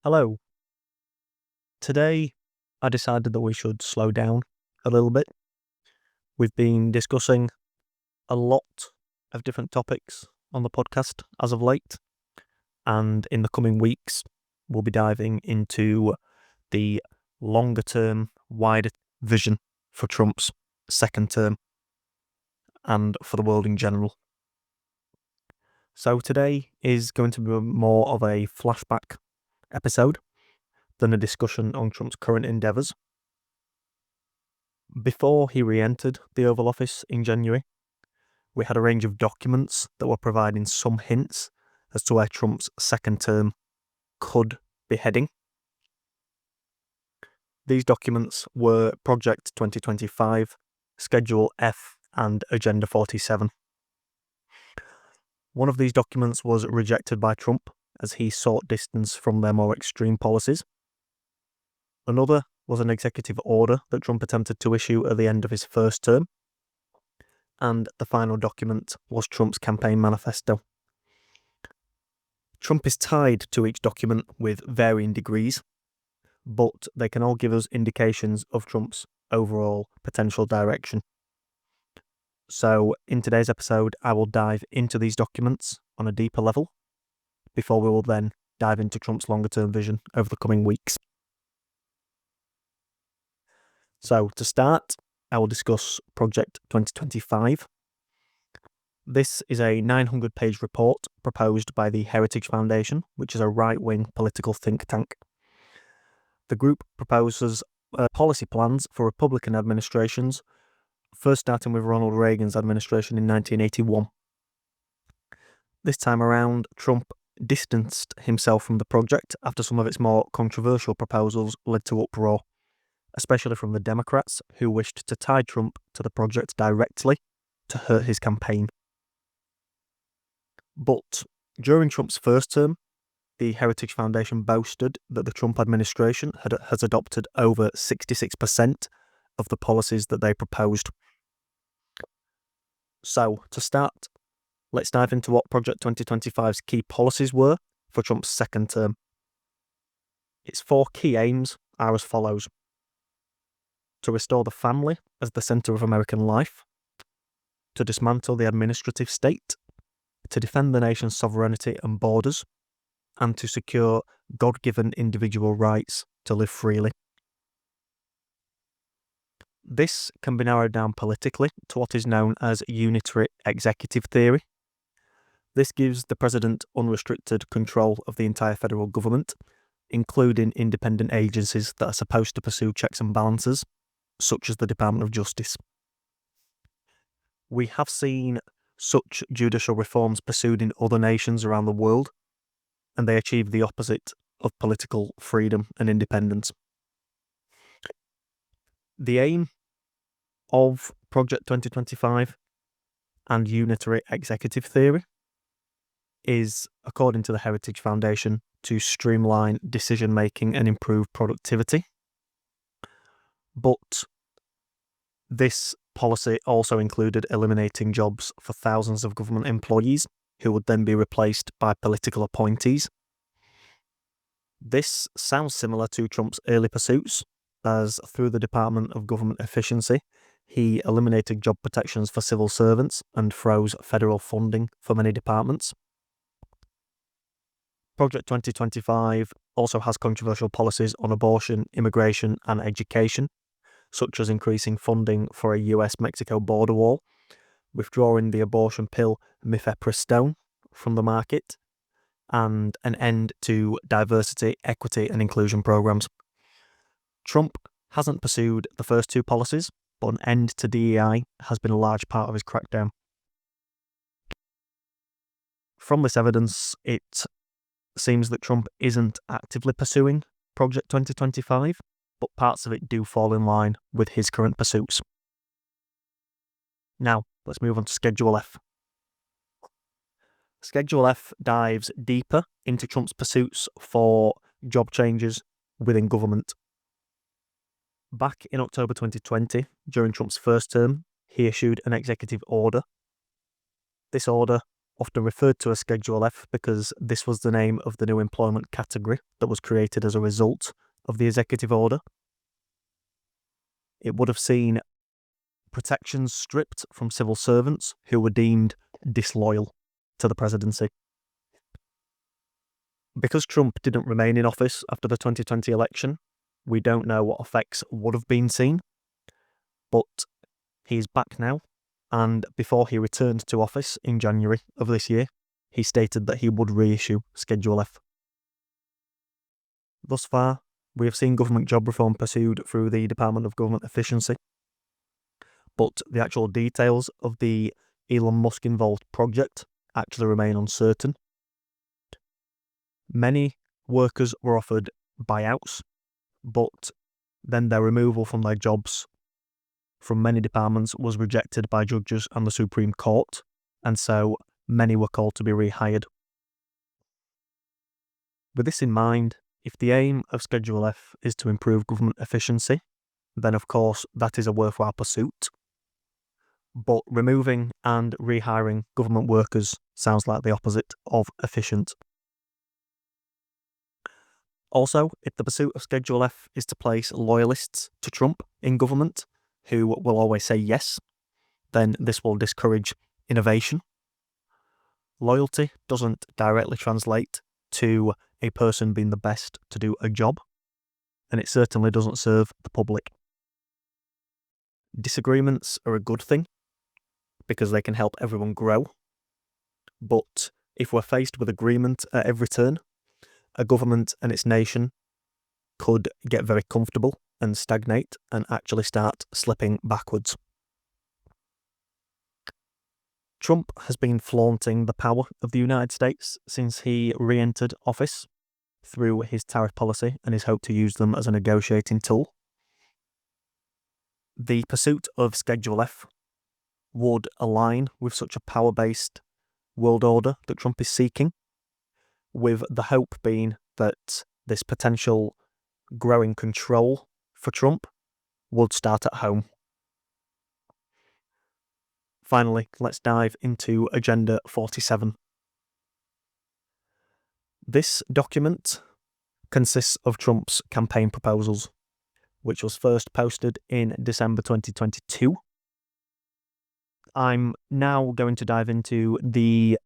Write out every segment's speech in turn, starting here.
Hello. Today, I decided that we should slow down a little bit. We've been discussing a lot of different topics on the podcast as of late, and in the coming weeks, we'll be diving into the longer term, wider vision for Trump's second term and for the world in general. So, today is going to be more of a flashback episode than a discussion on Trump's current endeavours. Before he re-entered the Oval Office in January, we had a range of documents that were providing some hints as to where Trump's second term could be heading. These documents were Project 2025, Schedule F, and Agenda 47. One of these documents was rejected by Trump as he sought distance from their more extreme policies. Another was an executive order that Trump attempted to issue at the end of his first term. And the final document was Trump's campaign manifesto. Trump is tied to each document with varying degrees, but they can all give us indications of Trump's overall potential direction. So, in today's episode, I will dive into these documents on a deeper level, before we will then dive into Trump's longer-term vision over the coming weeks. So, to start, I will discuss Project 2025. This is a 900-page report proposed by the Heritage Foundation, which is a right-wing political think tank. The group proposes policy plans for Republican administrations, first starting with Ronald Reagan's administration in 1981. This time around, Trump distanced himself from the project after some of its more controversial proposals led to uproar, especially from the Democrats, who wished to tie Trump to the project directly to hurt his campaign. But during Trump's first term, the Heritage Foundation boasted that the Trump administration has adopted over 66% of the policies that they proposed. So, to start, let's dive into what Project 2025's key policies were for Trump's second term. Its four key aims are as follows: to restore the family as the centre of American life, to dismantle the administrative state, to defend the nation's sovereignty and borders, and to secure God-given individual rights to live freely. This can be narrowed down politically to what is known as unitary executive theory. This gives the president unrestricted control of the entire federal government, including independent agencies that are supposed to pursue checks and balances, such as the Department of Justice. We have seen such judicial reforms pursued in other nations around the world, and they achieve the opposite of political freedom and independence. The aim of Project 2025 and unitary executive theory is, according to the Heritage Foundation, to streamline decision-making and improve productivity. But this policy also included eliminating jobs for thousands of government employees who would then be replaced by political appointees. This sounds similar to Trump's early pursuits, as through the Department of Government Efficiency, he eliminated job protections for civil servants and froze federal funding for many departments. Project 2025 also has controversial policies on abortion, immigration, and education, such as increasing funding for a US-Mexico border wall, withdrawing the abortion pill mifepristone from the market, and an end to diversity, equity, and inclusion programs. Trump hasn't pursued the first two policies, but an end to DEI has been a large part of his crackdown. From this evidence, it seems that Trump isn't actively pursuing Project 2025, but parts of it do fall in line with his current pursuits. Now, let's move on to Schedule F. Schedule F dives deeper into Trump's pursuits for job changes within government. Back in October 2020, during Trump's first term, he issued an executive order. This order often referred to as Schedule F because this was the name of the new employment category that was created as a result of the executive order. It would have seen protections stripped from civil servants who were deemed disloyal to the presidency. Because Trump didn't remain in office after the 2020 election, we don't know what effects would have been seen, but he's back now, and before he returned to office in January of this year, he stated that he would reissue Schedule F. Thus far, we have seen government job reform pursued through the Department of Government Efficiency, but the actual details of the Elon Musk-involved project actually remain uncertain. Many workers were offered buyouts, but then their removal from their jobs from many departments was rejected by judges and the Supreme Court, and so many were called to be rehired. With this in mind, if the aim of Schedule F is to improve government efficiency, then of course that is a worthwhile pursuit. But removing and rehiring government workers sounds like the opposite of efficient. Also, if the pursuit of Schedule F is to place loyalists to Trump in government, who will always say yes, then this will discourage innovation. Loyalty doesn't directly translate to a person being the best to do a job, and it certainly doesn't serve the public. Disagreements are a good thing because they can help everyone grow, but if we're faced with agreement at every turn, a government and its nation could get very comfortable and stagnate and actually start slipping backwards. Trump has been flaunting the power of the United States since he re-entered office through his tariff policy and his hope to use them as a negotiating tool. The pursuit of Schedule F would align with such a power-based world order that Trump is seeking, with the hope being that this potential growing control for Trump would start at home. Finally, let's dive into Agenda 47. This document consists of Trump's campaign proposals, which was first posted in December 2022. I'm now going to dive into the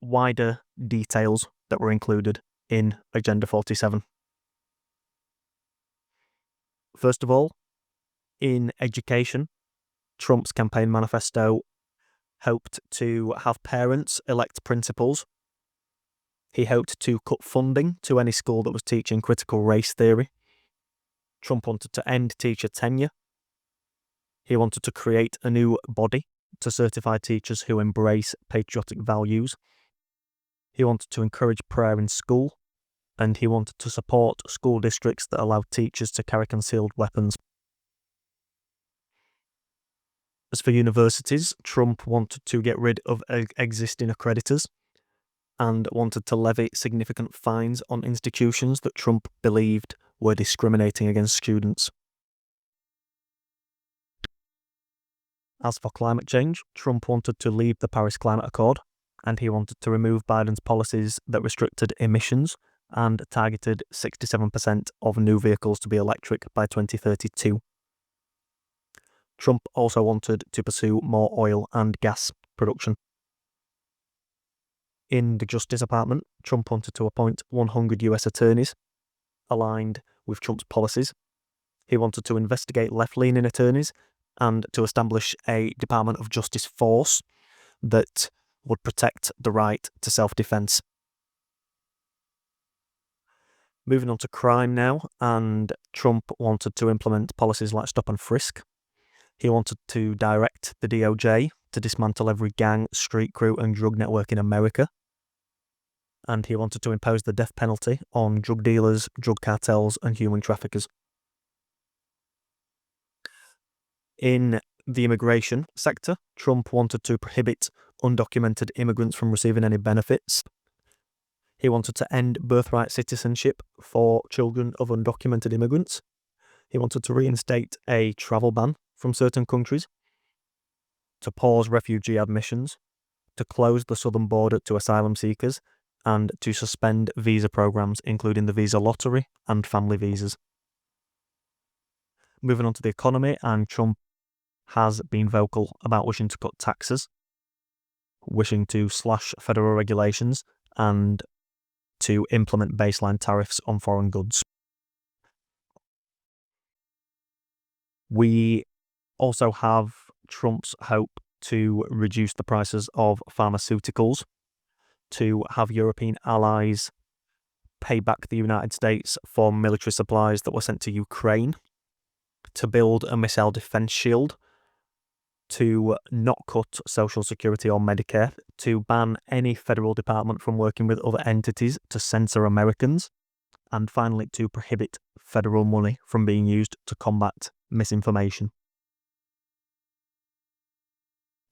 wider details that were included in Agenda 47. First of all, in education, Trump's campaign manifesto hoped to have parents elect principals. He hoped to cut funding to any school that was teaching critical race theory. Trump wanted to end teacher tenure. He wanted to create a new body to certify teachers who embrace patriotic values. He wanted to encourage prayer in school, and he wanted to support school districts that allow teachers to carry concealed weapons. As for universities, Trump wanted to get rid of existing accreditors and wanted to levy significant fines on institutions that Trump believed were discriminating against students. As for climate change, Trump wanted to leave the Paris Climate Accord, and he wanted to remove Biden's policies that restricted emissions and targeted 67% of new vehicles to be electric by 2032. Trump also wanted to pursue more oil and gas production. In the Justice Department, Trump wanted to appoint 100 US attorneys aligned with Trump's policies. He wanted to investigate left-leaning attorneys and to establish a Department of Justice force that would protect the right to self-defense. Moving on to crime now, and Trump wanted to implement policies like stop and frisk. He wanted to direct the DOJ to dismantle every gang, street crew and drug network in America. And he wanted to impose the death penalty on drug dealers, drug cartels and human traffickers. In the immigration sector, Trump wanted to prohibit undocumented immigrants from receiving any benefits. He wanted to end birthright citizenship for children of undocumented immigrants. He wanted to reinstate a travel ban from certain countries, to pause refugee admissions, to close the southern border to asylum seekers, and to suspend visa programs, including the visa lottery and family visas. Moving on to the economy, and Trump has been vocal about wishing to cut taxes, wishing to slash federal regulations, and to implement baseline tariffs on foreign goods. We also have Trump's hope to reduce the prices of pharmaceuticals, to have European allies pay back the United States for military supplies that were sent to Ukraine, to build a missile defense shield, to not cut Social Security or Medicare, to ban any federal department from working with other entities to censor Americans, and finally to prohibit federal money from being used to combat misinformation.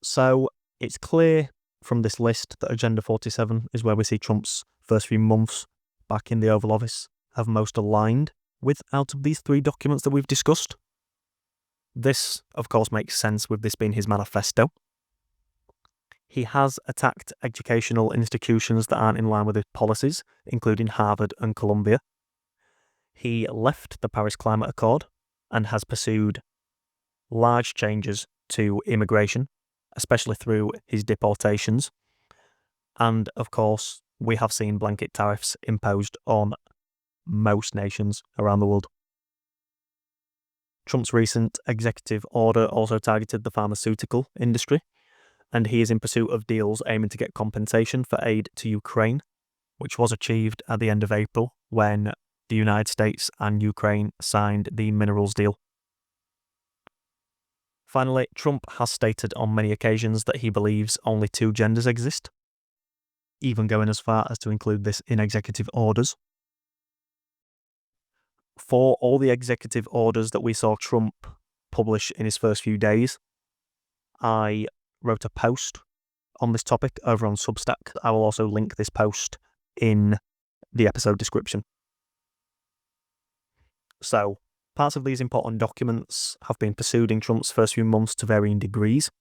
So it's clear from this list that Agenda 47 is where we see Trump's first few months back in the Oval Office have most aligned with out of these three documents that we've discussed. This, of course, makes sense with this being his manifesto. He has attacked educational institutions that aren't in line with his policies, including Harvard and Columbia. He left the Paris Climate Accord and has pursued large changes to immigration, especially through his deportations. And, of course, we have seen blanket tariffs imposed on most nations around the world. Trump's recent executive order also targeted the pharmaceutical industry, and he is in pursuit of deals aiming to get compensation for aid to Ukraine, which was achieved at the end of April when the United States and Ukraine signed the minerals deal. Finally, Trump has stated on many occasions that he believes only two genders exist, even going as far as to include this in executive orders. For all the executive orders that we saw Trump publish in his first few days, I wrote a post on this topic over on Substack. I will also link this post in the episode description. So, parts of these important documents have been pursued in Trump's first few months to varying degrees,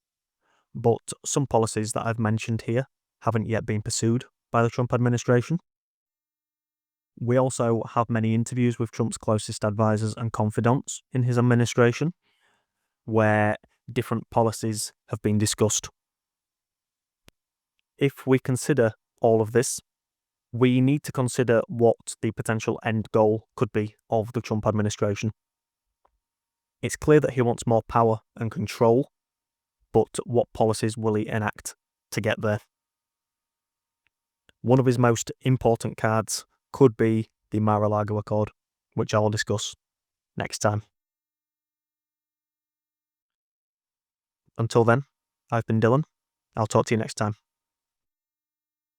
but some policies that I've mentioned here haven't yet been pursued by the Trump administration. We also have many interviews with Trump's closest advisors and confidants in his administration, where different policies have been discussed. If we consider all of this, we need to consider what the potential end goal could be of the Trump administration. It's clear that he wants more power and control, but what policies will he enact to get there? One of his most important cards could be the Mar-a-Lago Accord, which I'll discuss next time. Until then, I've been Dylan. I'll talk to you next time.